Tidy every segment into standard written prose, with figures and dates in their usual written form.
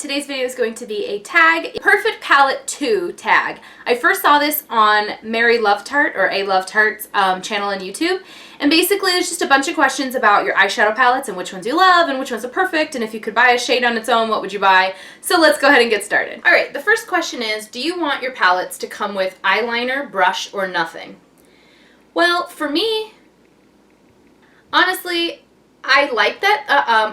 today's video is going to be a tag, Perfect Palette 2 tag. I first saw this on Mary Love Tart, or A Love Tart's channel on YouTube, and basically there's just a bunch of questions about your eyeshadow palettes and which ones you love and which ones are perfect, and if you could buy a shade on its own, what would you buy? So let's go ahead and get started. Alright, the first question is, do you want your palettes to come with eyeliner, brush, or nothing? Well, for me, honestly, I like that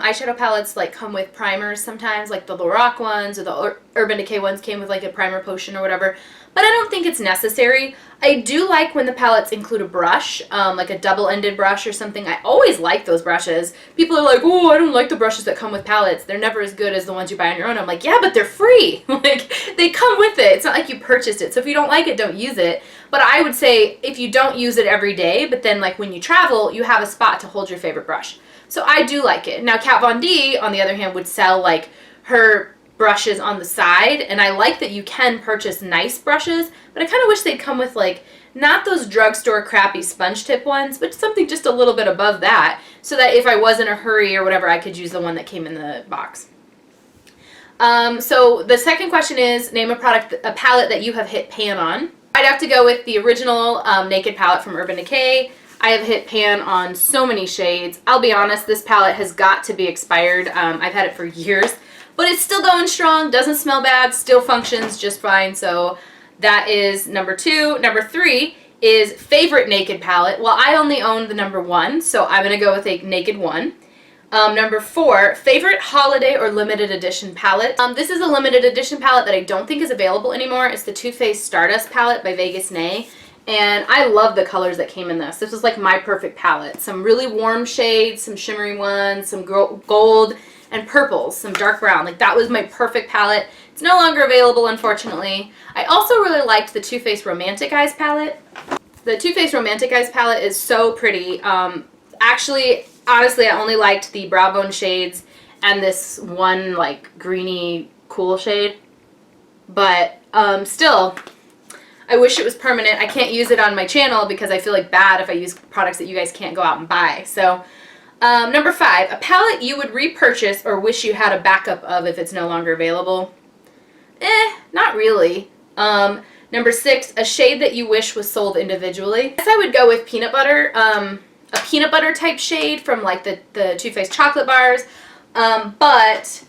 eyeshadow palettes like come with primers sometimes, like the Lorac ones or the Urban Decay ones came with like a primer potion or whatever, but I don't think it's necessary. I do like when the palettes include a brush, like a double-ended brush or something. I always like those brushes. People are like, oh, I don't like the brushes that come with palettes. They're never as good as the ones you buy on your own. I'm like, yeah, but they're free. Like, they come with it. It's not like you purchased it. So if you don't like it, don't use it. But I would say if you don't use it every day, but then like when you travel, you have a spot to hold your favorite brush. So I do like it. Now Kat Von D, on the other hand, would sell like her brushes on the side, and I like that you can purchase nice brushes, but I kind of wish they'd come with like not those drugstore crappy sponge tip ones, but something just a little bit above that, so that if I was in a hurry or whatever, I could use the one that came in the box. So the second question is, name a palette that you have hit pan on. I'd have to go with the original Naked palette from Urban Decay. I have hit pan on so many shades. I'll be honest, this palette has got to be expired. I've had it for years, but it's still going strong, doesn't smell bad, still functions just fine. So that is number 2. Number 3 is favorite Naked palette. Well, I only own the number 1, so I'm going to go with a Naked 1. Number 4, favorite holiday or limited edition palette. This is a limited edition palette that I don't think is available anymore. It's the Too Faced Stardust palette by Vegas Nay. And I love the colors that came in this. This was like my perfect palette. Some really warm shades, some shimmery ones, some gold and purples, some dark brown. Like that was my perfect palette. It's no longer available, unfortunately. I also really liked the Too Faced Romantic Eyes palette. The Too Faced Romantic Eyes palette is so pretty. Actually, honestly, I only liked the brow bone shades and this one like greeny cool shade. But still, I wish it was permanent. I can't use it on my channel because I feel like bad if I use products that you guys can't go out and buy. So, number 5, a palette you would repurchase or wish you had a backup of if it's no longer available. Not really. Number 6, a shade that you wish was sold individually. I guess I would go with peanut butter. A peanut butter type shade from like the Too Faced chocolate bars. But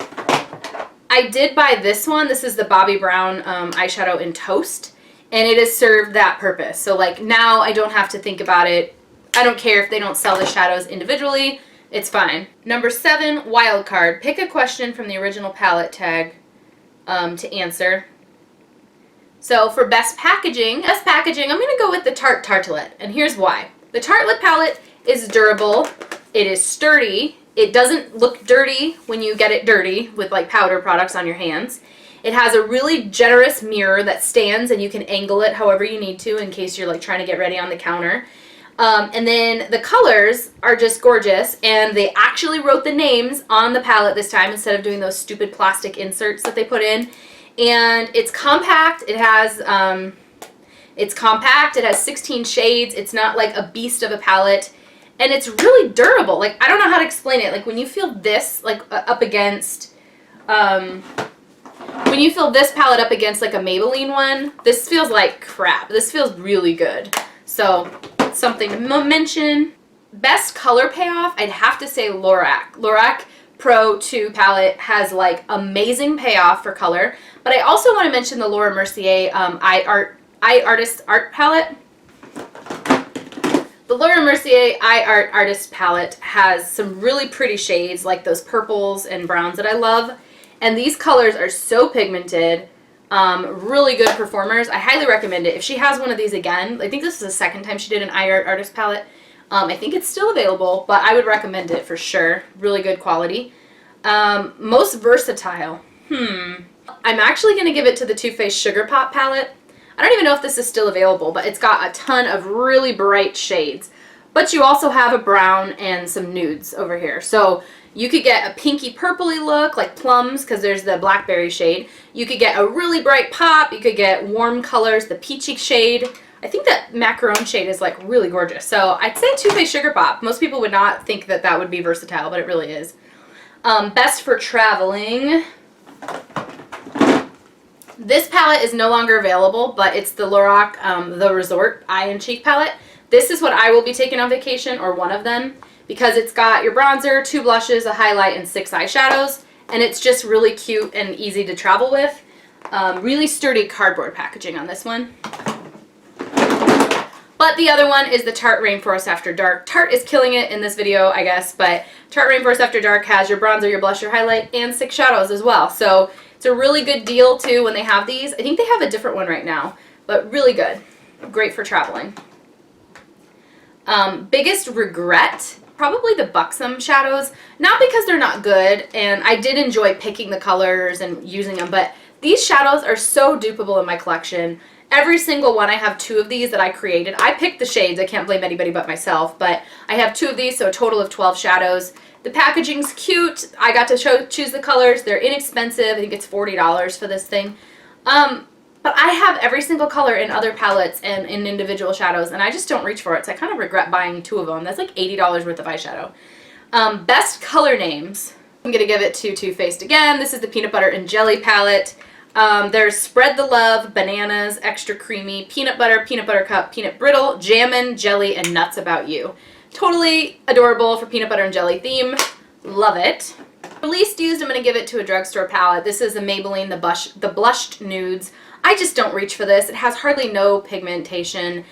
I did buy this one. This is the Bobbi Brown eyeshadow in Toast. And it has served that purpose. So like now I don't have to think about it. I don't care if they don't sell the shadows individually. It's fine. Number 7, wild card. Pick a question from the original palette tag to answer. So for best packaging, I'm going to go with the Tarte Tartelette. And here's why. The Tartelette palette is durable. It is sturdy. It doesn't look dirty when you get it dirty with like powder products on your hands. It has a really generous mirror that stands and you can angle it however you need to in case you're like trying to get ready on the counter. And then the colors are just gorgeous, and they actually wrote the names on the palette this time instead of doing those stupid plastic inserts that they put in. And it's compact. It has 16 shades. It's not like a beast of a palette, and it's really durable. Like, I don't know how to explain it. Like when you feel this like up against when you feel this palette up against like a Maybelline one, this feels like crap. This feels really good. So, something to mention. Best color payoff, I'd have to say Lorac. Lorac Pro 2 palette has like amazing payoff for color. But I also want to mention the Laura Mercier Eye Artist Art palette. The Laura Mercier Eye Art Artist palette has some really pretty shades like those purples and browns that I love. And these colors are so pigmented, really good performers. I highly recommend it. If she has one of these again, I think this is the second time she did an Eye Art Artist palette. I think it's still available, but I would recommend it for sure. Really good quality. Most versatile. I'm actually going to give it to the Too Faced Sugar Pop palette. I don't even know if this is still available, but it's got a ton of really bright shades. But you also have a brown and some nudes over here. So you could get a pinky purpley look like plums because there's the blackberry shade. You could get a really bright pop. You could get warm colors, the peachy shade. I think that macaron shade is like really gorgeous. So I'd say Too Faced Sugar Pop. Most people would not think that that would be versatile, but it really is. Best for traveling. This palette is no longer available, but it's the Lorac The Resort Eye and Cheek palette. This is what I will be taking on vacation, or one of them, because it's got your bronzer, 2 blushes, a highlight, and 6 eyeshadows, and it's just really cute and easy to travel with. Really sturdy cardboard packaging on this one. But the other one is the Tarte Rainforest After Dark. Tarte is killing it in this video, I guess, but Tarte Rainforest After Dark has your bronzer, your blush, your highlight, and 6 shadows as well. So it's a really good deal, too, when they have these. I think they have a different one right now, but really good. Great for traveling. Biggest regret, probably the Buxom shadows. Not because they're not good, and I did enjoy picking the colors and using them, but these shadows are so dupeable in my collection. Every single one, I have 2 of these that I created. I picked the shades, I can't blame anybody but myself, but I have 2 of these, so a total of 12 shadows. The packaging's cute. I got to choose the colors. They're inexpensive. I think it's $40 for this thing. But I have every single color in other palettes and in individual shadows, and I just don't reach for it, so I kind of regret buying 2 of them. That's like $80 worth of eyeshadow. Best color names. I'm going to give it to Too Faced again. This is the Peanut Butter and Jelly palette. There's Spread the Love, Bananas, Extra Creamy, Peanut Butter Cup, Peanut Brittle, Jammin', Jelly, and Nuts About You. Totally adorable for peanut butter and jelly theme. Love it. For least used, I'm going to give it to a drugstore palette. This is the Maybelline the Blushed Nudes. I just don't reach for this. It has hardly no pigmentation.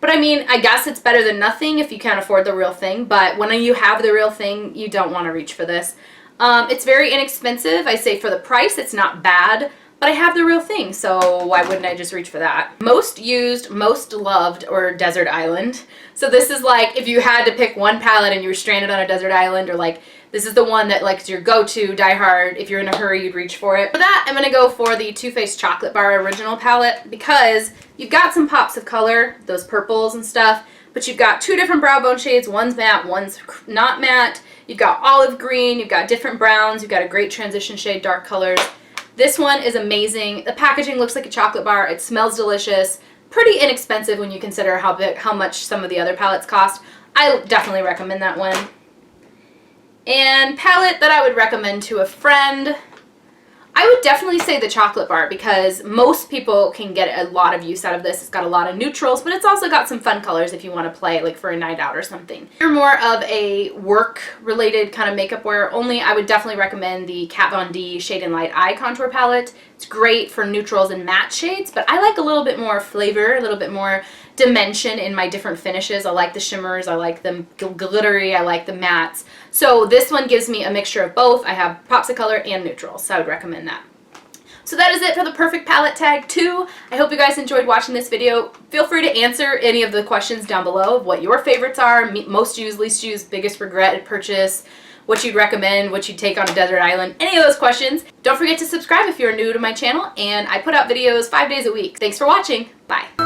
But I mean, I guess it's better than nothing if you can't afford the real thing. But when you have the real thing, you don't want to reach for this. It's very inexpensive. I say for the price, it's not bad. But I have the real thing, so why wouldn't I just reach for that? Most used, most loved, or Desert Island. So this is like if you had to pick one palette and you were stranded on a desert island, or like this is the one that like is your go-to, die hard. If you're in a hurry, you'd reach for it. For that, I'm going to go for the Too Faced Chocolate Bar Original palette because you've got some pops of color, those purples and stuff, but you've got 2 different brow bone shades. One's matte, one's not matte. You've got olive green, you've got different browns, you've got a great transition shade, dark colors. This one is amazing. The packaging looks like a chocolate bar. It smells delicious. Pretty inexpensive when you consider how much some of the other palettes cost. I definitely recommend that one. And palette that I would recommend to a friend, I would definitely say the chocolate bar because most people can get a lot of use out of this. It's got a lot of neutrals, but it's also got some fun colors if you want to play like for a night out or something. If you're more of a work-related kind of makeup wear only, I would definitely recommend the Kat Von D Shade and Light Eye Contour Palette. It's great for neutrals and matte shades, but I like a little bit more flavor, a little bit more dimension in my different finishes. I like the shimmers, I like them glittery, I like the mattes. So this one gives me a mixture of both. I have pops of color and neutrals, so I would recommend that. So that is it for the Perfect Palette Tag 2. I hope you guys enjoyed watching this video. Feel free to answer any of the questions down below of what your favorites are, most used, least used, biggest regret purchase, what you'd recommend, what you'd take on a desert island, any of those questions. Don't forget to subscribe if you're new to my channel, and I put out videos 5 days a week. Thanks for watching. Bye.